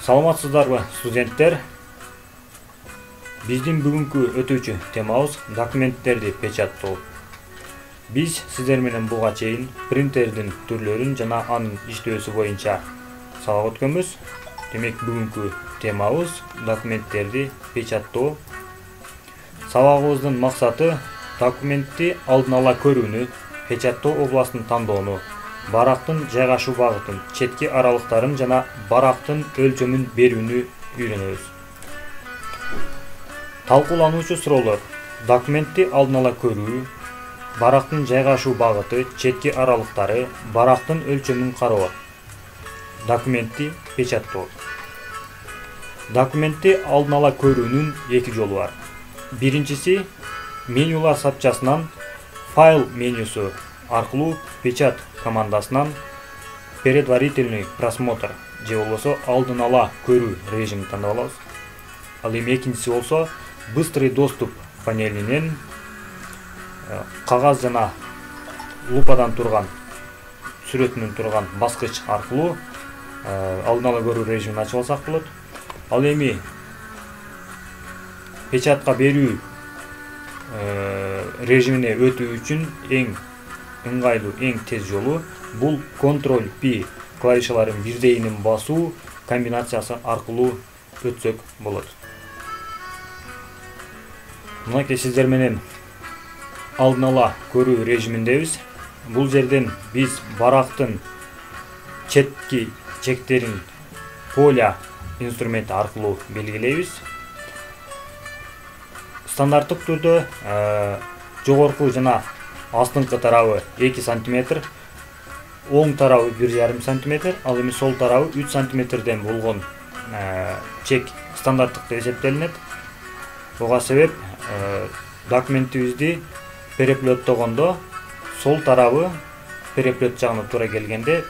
Саламатсыздарбы студенттер? Биздин бүгүнкү өтүүчү темабыз документтерди печаттоо. Биз сиздер менен буга чейин принтердин түрлөрүн жана анын иштөөсү боюнча сабак өткөнбүз. Демек бүгүнкү темабыз документтерди печаттоо. Сабагыбыздын максаты документти алдын ала көрүүнү, печаттоо областын тандоону, барактын жайгашуу багытын, четки аралыктарын жана барактын өлчөмүн берүүнү үйрөнөбүз. Талкуулануучу суроолор: документти алдын ала көрүү, барактын жайгашуу багыты, четки аралыктары, барактын өлчөмүн кароо. Документти печаттоо. Документти алдын ала көрүүнүн эки жолу бар. Биринчиси менюлар сапчасынан файл менюсу аркылуу печат командасынан предварительный просмотр же болбосо алдын ала көрүү режимин тандап алабыз. Ал эми экинчиси болсо быстрый доступ панелинен кагаз жана лупадан турган сүрөтүнөн турган баскыч аркылуу алдын ала көрүү режимин ачып алсак болот. Ал эми печатка берүү режимине өтүү үчүн эң ыңгайлуу, эң тез жолу бул Ctrl+P клавишаларын бирдейинен басуу комбинациясы аркылуу өтсөк болот. Мынакей сиздер менен алдын ала көрүү режиминдебиз. Бул жерден биз барактын четки чектерин поля инструменти аркылуу белгилейбиз. Стандарттык түрдө жогорку жана астыңкы тарабы 2 см, оң тарабы 1,5 см, ал эми сол тарабы 3 см болгон чек стандарттык деп эсептелинет. Буга себеп документибизди переплеттогондо сол тарабы переплет жагына туура келгенде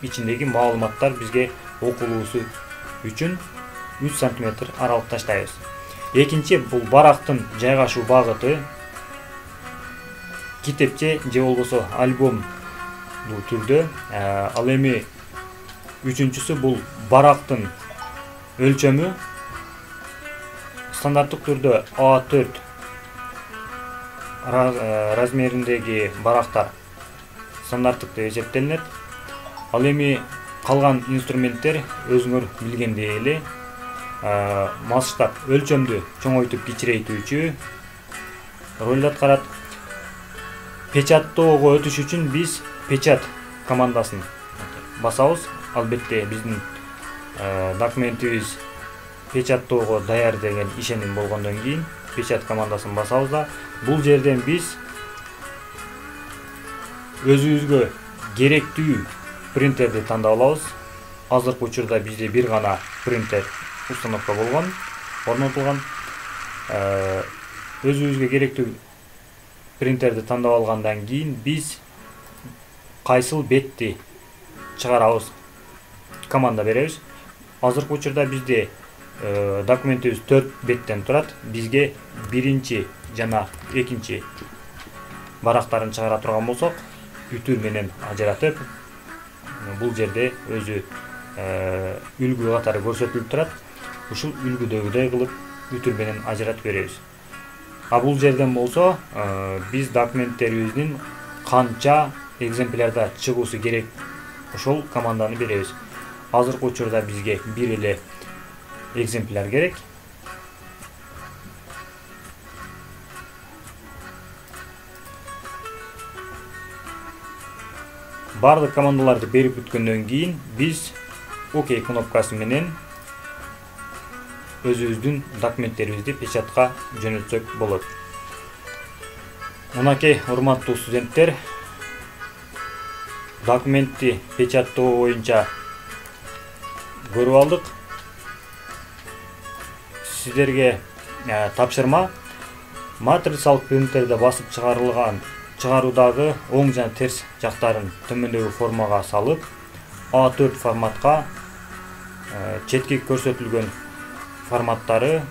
ичиндеги маалыматтар бизге окулуусу үчүн 3 см аралык таштайбыз. Экинчи бул барактын жайгашуу багыты китепче же болбосо альбом түрдө. Ал эми үчүнчүсү бул барактын өлчөмү. Стандарттык түрдө A4 размериндеги барактар стандарттык деп эсептелинет. Ал эми калган инструменттер өзүңөр билгендей эле масштаб, өлчөмдү чоңойтуп кичирейтүүчү ролду аткарат. Печаттоого өтүш үчүн биз печат командасын басабыз. Албетте биздин документибиз печаттоого даяр деген ишеним болгондон кийин печат командасын басабыз да бул жерден биз өзүбүзгө керектүү принтерди тандап алабыз. Азыркы учурда бизде бир гана принтер установка болгон, орнотулган. Өзүбүзгө керектүү принтерди тандап алгандан кийин биз кайсыл бетти чыгарабыз команда беребиз. Азыркы учурда бизде документибиз 4 беттен турат. Бизге биринчи жана экинчи барактарын чыгара турган болсок, үтүр менен ажыратып, бул жерде өзү үлгү катары көрсөтүлүп турат. Ушул үлгүдөгүдөй кылып үтүр менен ажыратып беребиз. А бул жерден болсо биз документтерибиздин канча экземплярда чыгуусу керек, ошол команданы беребиз. Азыркы учурда бизге бир эле экземпляр керек. Бардык командаларды берип бүткөндөн кийин биз ОК кнопкасы менен өзүбүздүн документтерибизди печатка жөнөтсөк болот. Мынакей урматтуу студенттер, документти печаттоо боюнча көрүп алдык. Сиздерге тапшырма матрицалык принтерде басып чыгаруудагы оң жана терс жактарын төмөндөгү формага салып, A4 форматка четки көрсөтүлгөн форматтары